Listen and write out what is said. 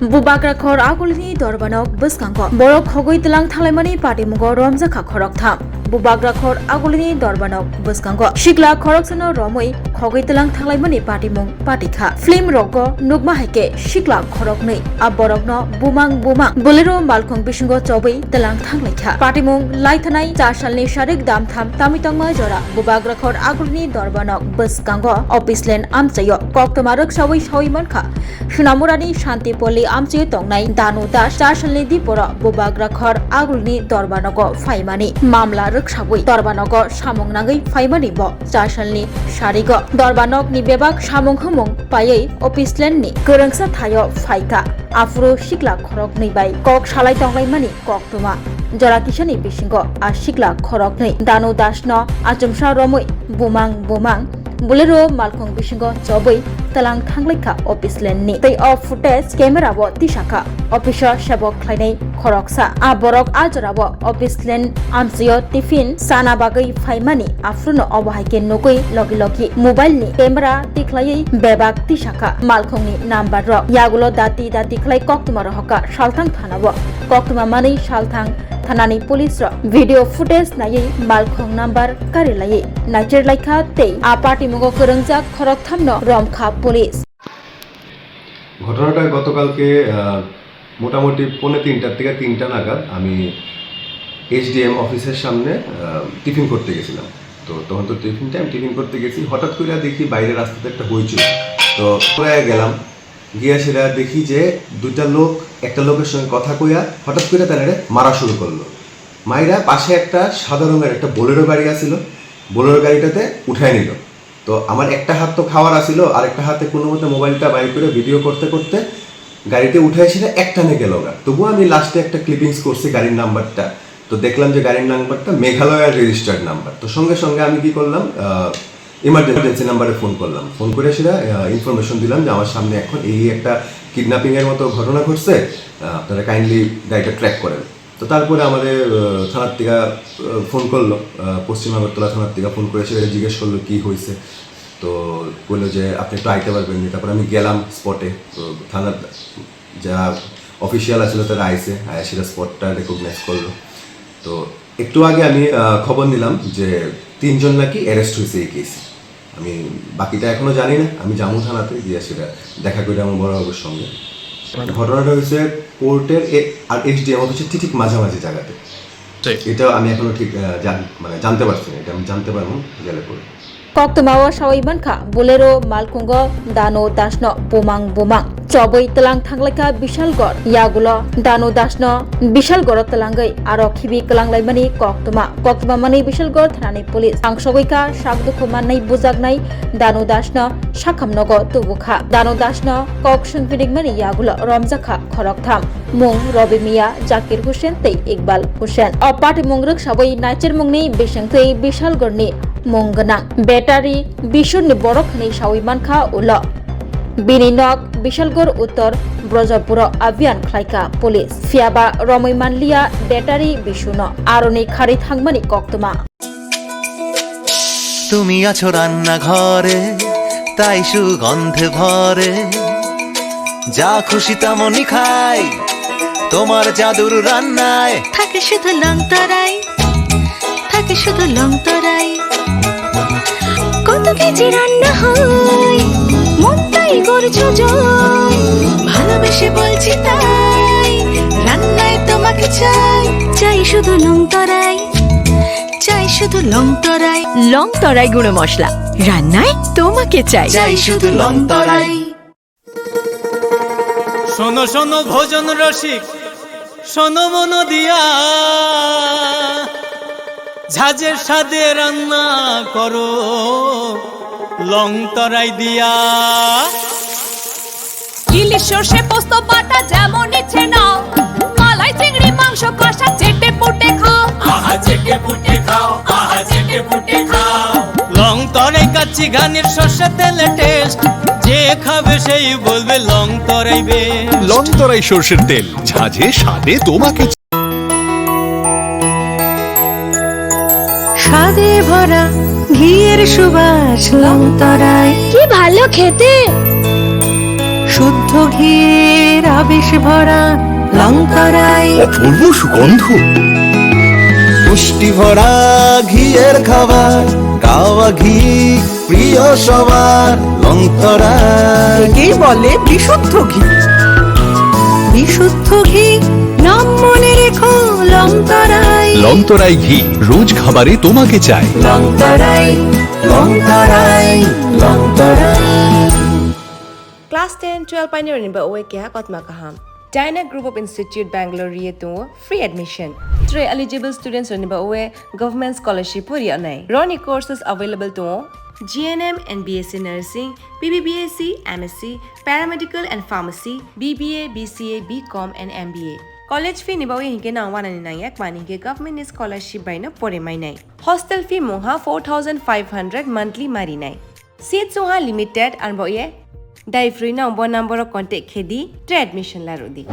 Bwskango agulni dorbanok Bwskango borok khogoi tlang thalaimani patimugo Romjakha Khoroktham Bwskango agulni dorbanok Bwskango Shikla Khoroktham romoi khogoi tlang thalaimani patimung patikha film rogo nugma haike Shikla Khoroknai aborokno bumang bolero malkhong bisingo chobai tlang thanglaikha patimung laithanai 4 salni sharik damtham tamitangma jora Bwskango agulni dorbanok Bwskango officeland amchayo koktomarok sawai Wngkha Sunamurani Shantipoli amchi tongnai Danu Das 4 salni dipora Bwskango agulni dorbanoko faimani mamla ruksabai dorbanoko samung nangai faimani bo 4 salni sharigo dorbanok ni bebak samung humung payai officeland ni gorongsa thayo faika afro Shikla Khoroknai bai kok salai tonglai mani koktoma jora kisani bisingo a Shikla Khoroknai Danu Das no achumsa romoi bumang bolero malkhong bisingo chobai talang thanglaikha officeland ni tei of footage camera bo tisaka officer sebok khlainai khoroksa aborok ajora bo officeland amsio tiffin sana bagai faimani afruno obahaike nogoi logi mobile ni camera tiklai bebak tisaka malkhong ni number ro yagulo dati khlai koktuma rohaka salthang thana bo koktuma mani salthang থানানি police video footage নাইয়ে মালখং number কারিলাই নাইচের লাইখা তেই আপাটি মুগো করংজাক খরকথাম ন রমখা police ঘটনাটা গতকালকে মোটামুটি 2:30 থেকে 3টা নাগাদ আমি এসডিএম অফিসের সামনে টিফিন করতে গেছিলাম তো তখন তো টিফিন করতে গেছি হঠাৎ করে দেখি বাইরে রাস্তাতে একটা হইচই তো পরে গেলাম গিয়া সেটা দেখি যে দুইটা লোক একটা লোকের সঙ্গে কথা কইয়া হঠাৎ করে তারা মারা শুরু করলো মাইরা পাশে একটা সাদা রঙের একটা বোলেরো গাড়ি আছিল বোলেরো গাড়িটাতে উঠায় নিল তো আমার একটা হাত তো খাওয়ার আছিল আর একটা হাতে কোনো মতে মোবাইলটা বাইর করে ভিডিও করতে গাড়িতে উঠায় সেটা একটানে গেল গা তবুও আমি লাস্টে একটা ক্লিপিংস করছি গাড়ির নাম্বারটা তো দেখলাম যে গাড়ির নাম্বারটা মেঘালয়ের রেজিস্টার্ড নাম্বার তো সঙ্গে আমি কি করলাম ইমার্জেন্সি নাম্বারে ফোন করে সেটা ইনফরমেশন দিলাম যে আমার সামনে এখন এই একটা কিডন্যাপিং এর মতো ঘটনা ঘটছে আপনারা কাইন্ডলি গাড়িটা ট্র্যাক করেন তো তারপরে আমাদের থানার থেকে ফোন করলো পশ্চিম আগরতলা থানার থেকে ফোন করে সেটা জিজ্ঞেস করলো কি হয়েছে তো বললো যে আপনি একটু আইতে পারবেন তারপরে আমি গেলাম স্পটে তো থানার যা অফিসিয়াল আছিল তারা আইসে সেটা স্পটটা রেকগনাইজ করলো তো একটু আগে আমি খবর নিলাম যে 3 জন নাকি অ্যারেস্ট হয়েছে এই কেসে আমি বাকিটা এখনো জানি না আমি জামু থানাতে গিয়ে সেটা দেখা করে আমার বড় বাবুর সঙ্গে ঘটনাটা হয়েছে কোর্টের আর এসডিএম অফিসের ঠিক মাঝামাঝি জায়গাতে এটা আমি এখনো ঠিক জানতে পারছি না এটা আমি জানতে পারবো গেলে পরে koktomawa sawai Wngkha bolero malkhungo Danu dasno bumang chobai talang thanglaka bishalgor yagulo Danu dasno bishalgor talangai aro khibi kalanglaimani koktoma mani bishalgor thanani police angsogoika sakdukho mannai Bwskango Danu dasno sakhamnogo tubukha Danu dasno kok sungpinigmani yagulo Romjakha Khoroktham mung Robi miya Zakir Hussein tei Iqbal Hussein opati mungruk sabai naicher mungni bisangtei bishalgorni mungganang battery bishurni borokhnai sawai Wngkha ulo bininok bishalgor uttor brojapuro abian khlaika police fiaba romoi manliya battery bishuno aroni khari thangmani koktoma তুমি আছো রান্না ঘরে তাই সুগন্ধে ভরে যা খুশি তেমনই খাই তোমার জাদুর রান্নায় থাকে শুধু লংতরাই কত কেজি রান্না হয় মনটাই করছো জয় ভালোবেসে বলছি তাই রান্নায় তোমাকে চাই শুধু লংতরাই গুঁড়ো মশলা রান্নায় তোমাকে চাই শুধু লংতরাই শোনো শোনো ভোজন রসিক শোনো মন দিয়া ঝাঁঝের সাদে রান্না করো লং তরাই দিয়া ইলিশ সর্ষে পোস্ত বাটা যেমন ইচ্ছে নাও মালাই চিংড়ি মাংস কষা চেটে পুটে খাও লং তরাই কাচ্চি ঘানির সর্ষে তেলে টেস্ট যে খাবে সেই বলবে লং তরাই বেশ লং তরাই সর্ষের তেল ঝাঁঝে স্বাদে তোমাকে স্বাদে ভরা ঘিয়ের সুবাস লংতরাই কি ভালো খেতে শুদ্ধ ঘির আবেশ ভরা লঙ্কারাই অপূর্ব সুগন্ধ পুষ্টি ভরা ঘিয়ের খাবার গাওয়া ঘি প্রিয় সবার লংতরাই একেই বলে বিশুদ্ধ ঘি। বিশুদ্ধ ঘি নাম মনে রেখো লঙ্কারাই। লংতরাই ঘি রোজ খাবারে তোমাকে চাই। লঙ্কারাই লঙ্কারাই লঙ্কারাই। Class 10, 12 pioneer ni ba oe kya kotma kaham. Dyna Group of Institute Bangalore riye to free admission. 3 eligible students ni ba oe government scholarship puri anai. Roni courses available to GNM and BSc Nursing, BBBSc, MSc, Paramedical and Pharmacy, BBA, BCA, BCom and MBA. College fee ni ba oe hinke na 199 yak mani ke government scholarship by no pore mai nai. Hostel fee moha 4500 monthly mari nai. Seats moha limited and ba oe Dai free number contact khedi admission la rodi.